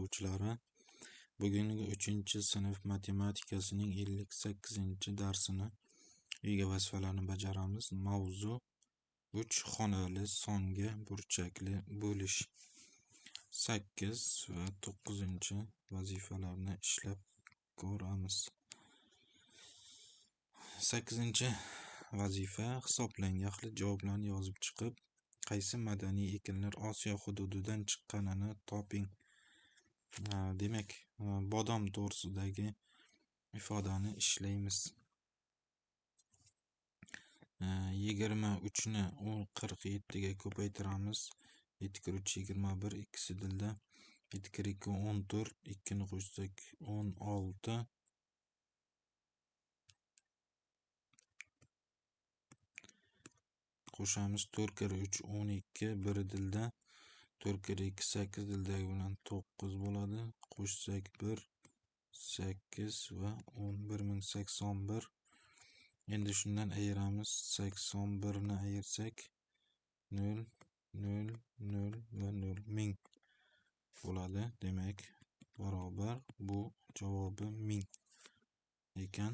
o'quvchilari, bugungi 3-sinf matematikasining 58-darsini uyga vazifalarni bajaramiz. Mavzu 3 xonali songa burchakli bo'lish. 8 va 9-vazifalarni ishlab ko'ramiz. 8-vazifa: hisoblang. Yaxlit javoblarni yozib chiqib, qaysi madaniy ekinlar Osiyo hududidan chiqqanini toping. Demak, bodom to'g'risidagi ifodani ishlaymiz. 23 ni 47 ga ko'paytiramiz. 7 kir 3 21, ikkisi dilda. 7 kir 2 14, 2 ni qo'shsak 16. Qo'shamiz 4 kir 3 12, biri dilda. 4 kir 2 8, dildagi bilan 9 bo'ladi. Qo'shsak 1 8 va 1081. Endi shundan ayiramiz. 81 ni ayirsak 0 0 0 va 0 1000 bo'ladi. Demak, barobar bu javobi 1000 ekan.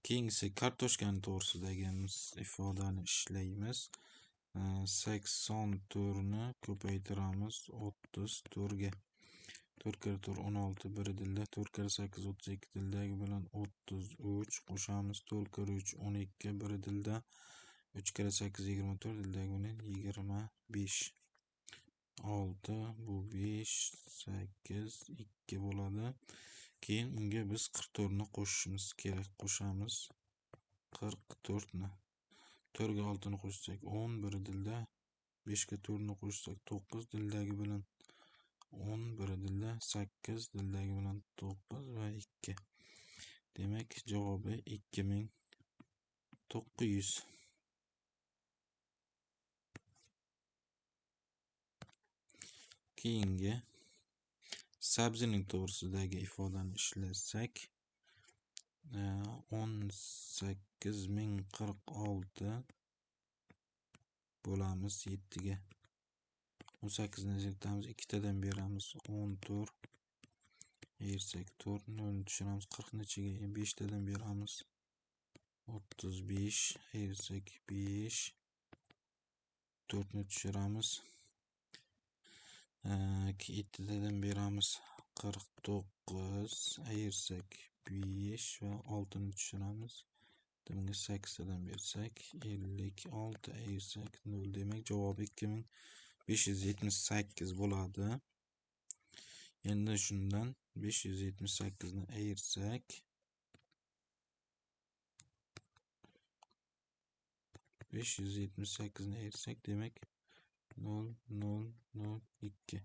Keyingisi kartoshkani to'g'risidagi ifodani ishlaymiz. 84 ni ko'paytiramiz 34 ga. 4 kir 4 16, biri dilda. 4 kir 8 32, dildagi bilan 33. Qo'shamiz 4 kir 3 12, biri dilda. 3 kir 8 24, dildagi bilan 25. 6 bu 5 8 2 bo'ladi. Keyin unga biz 44 ni qo'shishimiz kerak. Qo'shamiz 44 ni. 4 ga 6 ni qo'shsak 10, biri dilda. 5 ga 4 ni qo'shsak 9, dildagi bilan 10, biri dilda. 8, dildagi bilan 9 va 2. Demak, javobi 2900. Keyingi sabzining to'g'risidagi ifodani ishlasak, 18046 bo'lamiz 7 ga. 18 ni ajratamiz, 2 tadan beramiz 14. Ayirsak 4, 0 ni tushiramiz, 40 nechiga? 5 tadan beramiz 35. Ayirsak 5. 4 ni tushiramiz, 7 tadan beramiz 49. Ayirsak 5 va 6 ni tushiramiz. Bunga 8 tadan bersak 56. Ayirsak 0. Demak, javobi 2578 bo'ladi. Endi shundan 578 ni ayirsak 578 ni ayirsak, demak 0002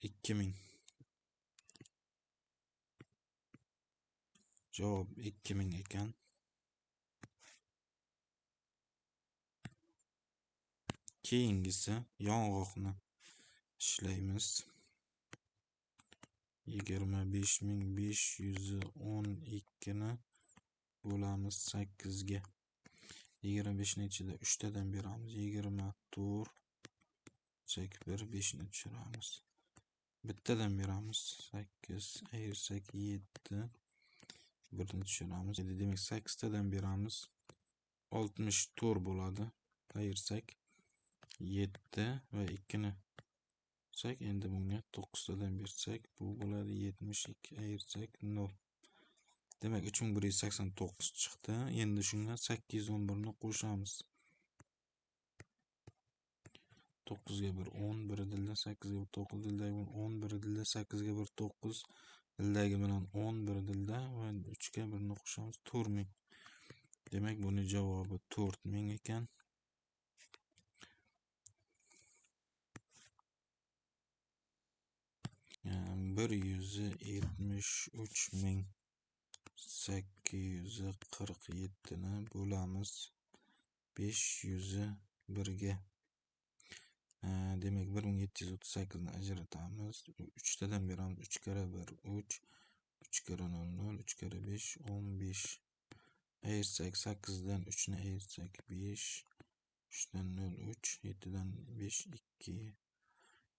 2000. Javob 2000 ekan. Keyingisi yong'oqni ishlaymiz. 25512 ni bo'lamiz 8 ga. 25 ni ichida 3 tadan beramiz 24. Chek 1, 5 ni tushiramiz. Bittadan beramiz 8. Ayirsak 7. 1 ni tushiramiz. Demak, 8 tadan beramiz 64 bo'ladi. Ayirsak 7 va 2 ni tushirsak, endi bunga 9 tadan bersak bu bo'ladi 72. Ayirsak 0. Demak, 3189 chiqdi. Endi shunga 811 ni qo'shamiz. 9 ga 1 10, biri dilda. 8 ga 9, dildagi bilan 10, biri dilda. 8 ga 1 9, dildagi bilan 10, biri dilda va 3 ga 1 ni qo'shamiz 4000. Demak, buni javobi 4000 ekan. Bir 173.847 ni bo'lamiz 501 ga. Demak, 1738 ni ajratamiz. 3 tadan beramiz. 3 kira 1 3, 3 kira 0 0, 3 kira 5 15. Ayirsak 8 dan 3 ni ayirsak 5. 3'dan 0 3, 7'dan 5 2,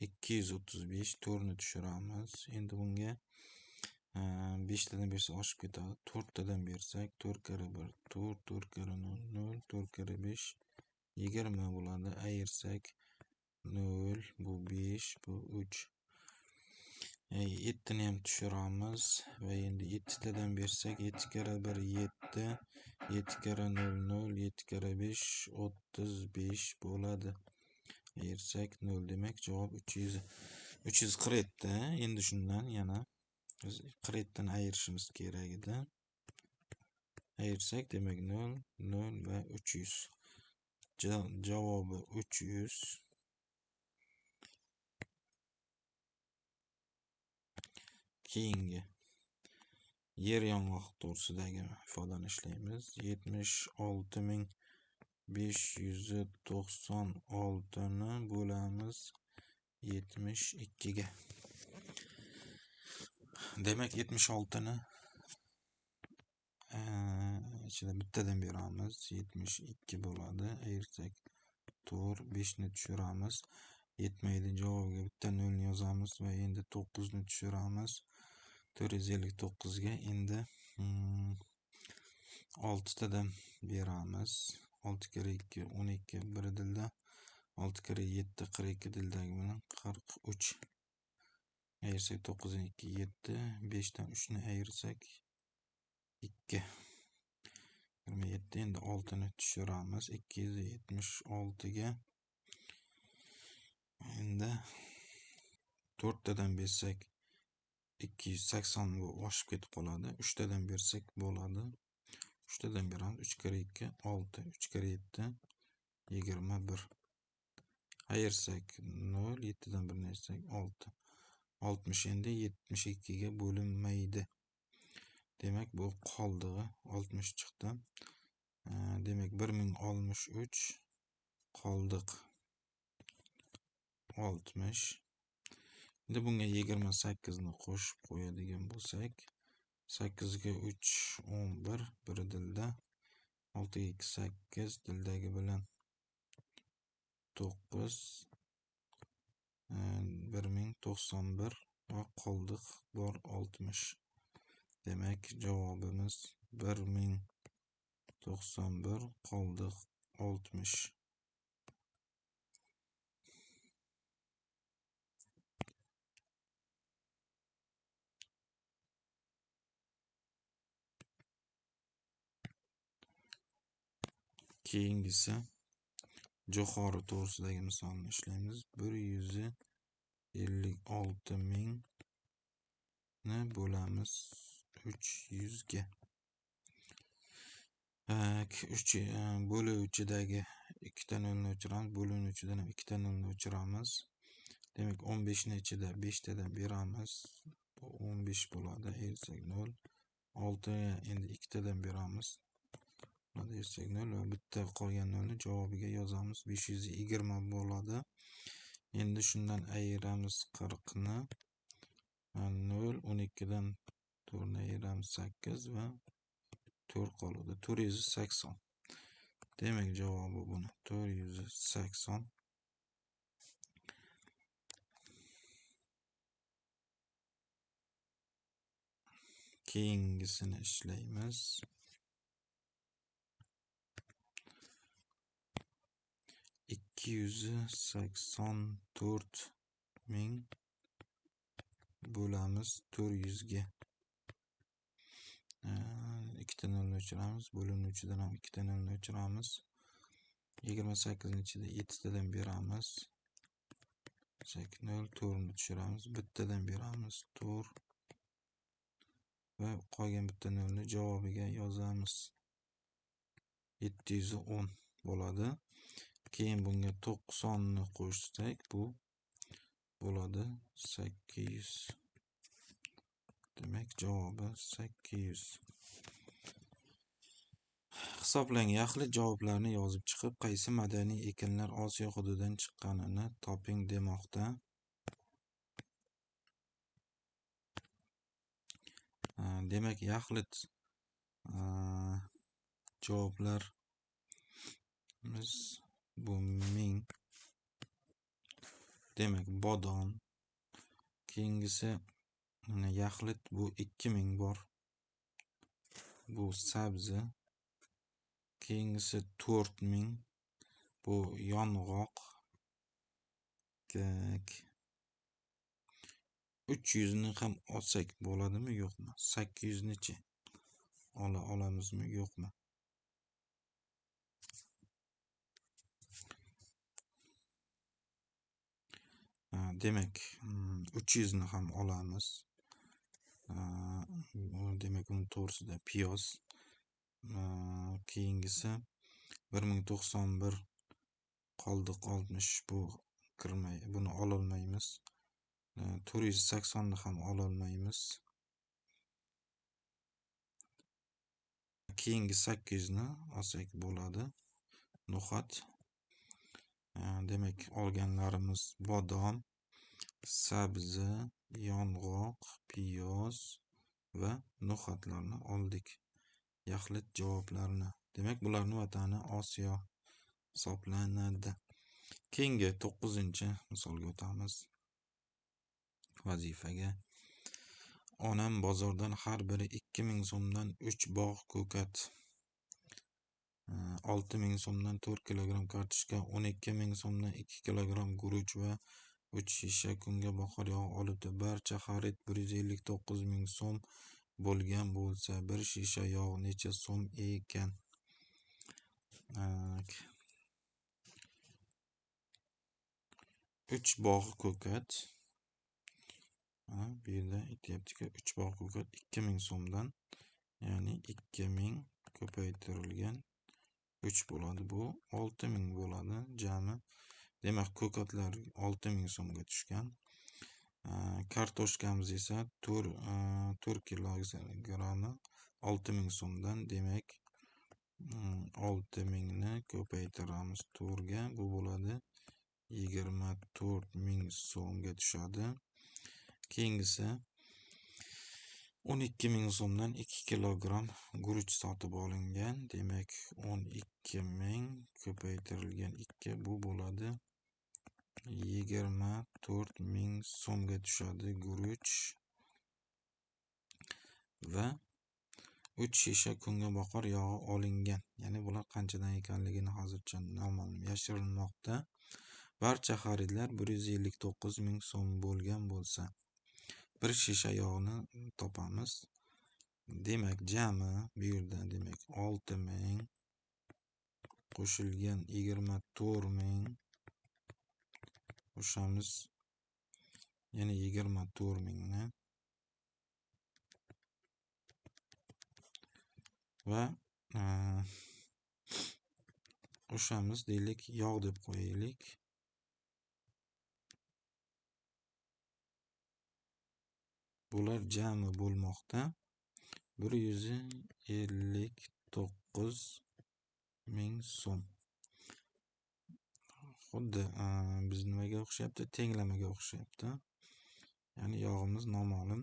235 4'ni tushiramiz. Endi bunga 5'tadan bersa oshib ketadi. 4'tadan bersak 4 kere 1 4, 4 kere 0 0, 4 kere 5 20 bo'ladi. Ayirsak 0, bu 5, bu 3. 7'ni ham tushiramiz va endi 7'tadan bersak 7 kere 1 7, 7 kere 0 0, 7 kere 5 35 bo'ladi. Ayirsak 0 demak javob 347. Endi shundan yana biz 47 dan ayirishimiz kerak edi. Ayirsak demak 0 0 va 300. Javobi 300. Keyingi yer yong'oq to'g'risidagi ifodani ishlaymiz. 76.596 ni bo'lamiz 72 ga. Demak 76 ni ichida bittadan beramiz. 72 bo'ladi. Ayirsak 4, 5 ni tushiramiz. Yetmaydi, javobiga bitta 0 ni yozamiz va endi 9 ni tushiramiz. 459 ga endi 6 tadan beramiz. 6 kere 2 12 bir dilda. 6 kere 7 42 dildagi bilan 43. Ayirsak 9 dan 2 7, 5 dan 3 ni ayirsak 2. 27. Endi 6 ni tushiramiz. 276 ga. Endi 4 tadan bersak 280 bu oshib ketib qoladi. 3 tadan bersak bo'ladi. 3 tadan beramiz. 3 kere 2 6, 3 kere 7 21. Ayirsak 0, 7 dan 1 ni ayirsak 6. 60 endi 72 ga bo'linmaydi. Demak bu qoldig'i 60 chiqdi. Demak 1063 qoldiq 60. Endi bunga 28 ni qo'shib qo'yadigan bo'lsak 8 ga 3 11 bir dilda. 6 ga 2 8 dildagi bilan 9 1091 va qoldiq bor 60. Demak javobimiz 1091 qoldiq 60. Keyingisi jo'xori to'g'risidagi misolni ishlaymiz. 156.000 ni bo'lamiz 300 ga. Bo'luvchidagi 2 ta 0 ni o'chiramiz. Bo'linuvchidan ham 2 ta 0 ni o'chiramiz. Demak 15 ni ichida 5 tadan beramiz. Bu 15 bo'ladi. Ayirsak 0. 6 ga endi 2 tadan beramiz. Ayirsak 0 va bitta qolgan 0 ni javobiga yozamiz. 520 bo'ladi. Endi shundan ayiramiz 40 ni. 0 12 dan 4 ni ayiramiz 8 va 4 qoladi. 480. Demak javobi buni 480. Keyingisini ishlaymiz. 284.000 bo'lamiz 400 ga. 2 ta 0 ni o'chiramiz. Bo'linuvchidan ham 2 ta 0 ni o'chiramiz. 28 ni ichida 7 tadan beramiz. 0 4 ni tushiramiz. Bittadan beramiz 4 va qolgan bitta 0 ni javobiga yozamiz. 710 bo'ladi. Keyin bunga 90 ni qo'shsak bu bo'ladi 800. Demak javobi 800. Hisoblang. Yaxlit javoblarni yozib chiqib, qaysi madaniy ekinlar Osiyo hududidan chiqqanini toping demoqda. Demak, yaxlit javoblarimiz Bu 1000. Demek bodom. Keyingisi yaxlit, bu 2000 bor. Bu sabzi. Keyingisi 4000. Bu yong'oq. 300 ni ham olsak bo'ladimi, yo'qmi? 800 nichi olamizmi, yo'qmi? Demek 300 ni ham olamiz. Demek uni to'g'risida piyoz. Keyingisi 1091 qoldiq 60, bu buni ololmaymiz. 480 ni ham ololmaymiz. Keyingi 800 ni olsak bo'ladi. No'xat. Demek olganlarimiz bodom, sabzi, yong'oq, piyoz va no'xatlarni oldik. Yaxlit javoblarni. Demek bularning vatani Osiyo hisoblanadi. Keyingi 9-misolga o'tamiz. Vazifaga. Onam bozordan har biri 2000 so'mdan 3 bog' ko'kat, 6000 so'mdan 4 kilogram kartoshka, 12000 so'mdan 2 kilogram guruch va 3 shisha kungaboqar yog' olibdi. Barcha xarid 159 ming so'm bo'lgan bo'lsa, bir shisha yog' necha so'm ekan? 3 bog' ko'kat. Bu yerda aytyaptiki 3 bog' ko'kat 2000 so'mdan, ya'ni 2000 ko'paytirilgan 3 bo'ladi. Bu 6000 bo'ladi jami. Demak, ko'katlar 6000 so'mga tushgan. Kartoshkamiz esa 4 kilogrammi 6000 so'mdan. Demak, 6000 ni ko'paytiramiz 4 ga. Bu bo'ladi 24000 so'mga tushadi. Keyingisi 12000 so'mdan 2 kilogram guruch sotib olingan. Demak, 12000 ko'paytirilgan 2, bu bo'ladi 24000 so'mga tushadi guruch. Va 3 shisha kungaboqar yog'i olingan. Ya'ni bular qanchadan ekanligini hozircha noma'lum, yashirilmoqda. Barcha xaridlar 159 ming so'm bo'lgan bo'lsa, bir shisha yog'ni topamiz. Demak, jami bu yerda demak 6000 qo'shilgan 24000 qo'shamiz. Yana 24000 ni va qo'shamiz deylik, yog' deb qo'yaylik. Bular jami bo'lmoqda 159 ming so'm. Xuddi biz nimaga o'xshayapti? Tenglamaga o'xshayapti. Ya'ni yog'imiz noma'lum.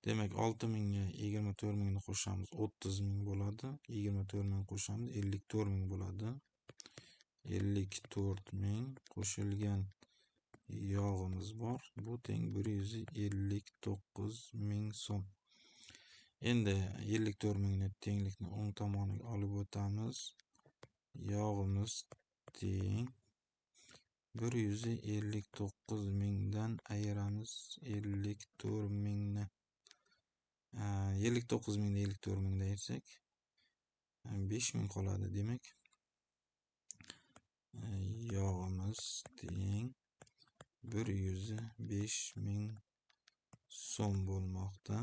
Demak, 6000 ga 24000 ni qo'shamiz, 30000 bo'ladi. 24000 qo'shamiz, 54000 bo'ladi. 54000 qo'shilgan yog'imiz bor. Bu teng 159000 so'm. Endi 54000 ni tenglikni o'ng tomoniga olib o'tamiz. Yog'imiz teng 159000 dan ayiramiz 54000 ni. 59000 ni 54000 dan ayirsak 5000 qoladi. Demak, yog'imiz teng 105000 so'm bo'lmoqda.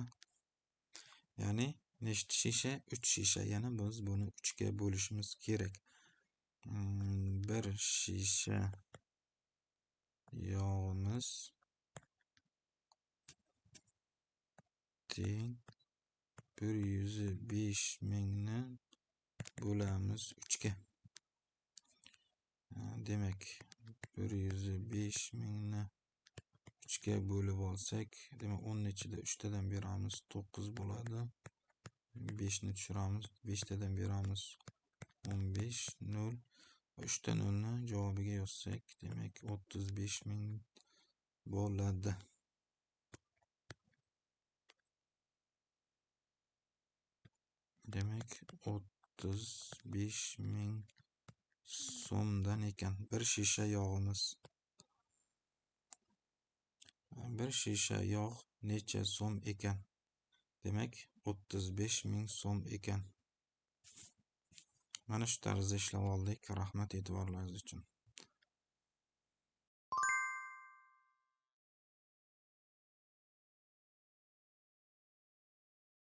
Ya'ni nechta shisha? 3 shisha. Yana biz buni 3 ga bo'lishimiz kerak. Bir shisha yog'imiz teng 105000 ni bo'lamiz 3 ga. Demak, 105000 ni 3 ga bo'lib olsak, demak 10 ni ichida 3 tadan beramiz 9 bo'ladi. 5 ni tushiramiz, 5 tadan beramiz 15, 0. 3 ta 0 ni javobiga yozsak, demak 35.000 bo'ladi. Demak 35.000 so'mdan ekan bir shisha yog'imiz. Bir shisha yog' necha so'm ekan? Demak 35.000 so'm ekan. Mana shu tarzda ishlab oldik. Rahmat e'tiborlaringiz uchun.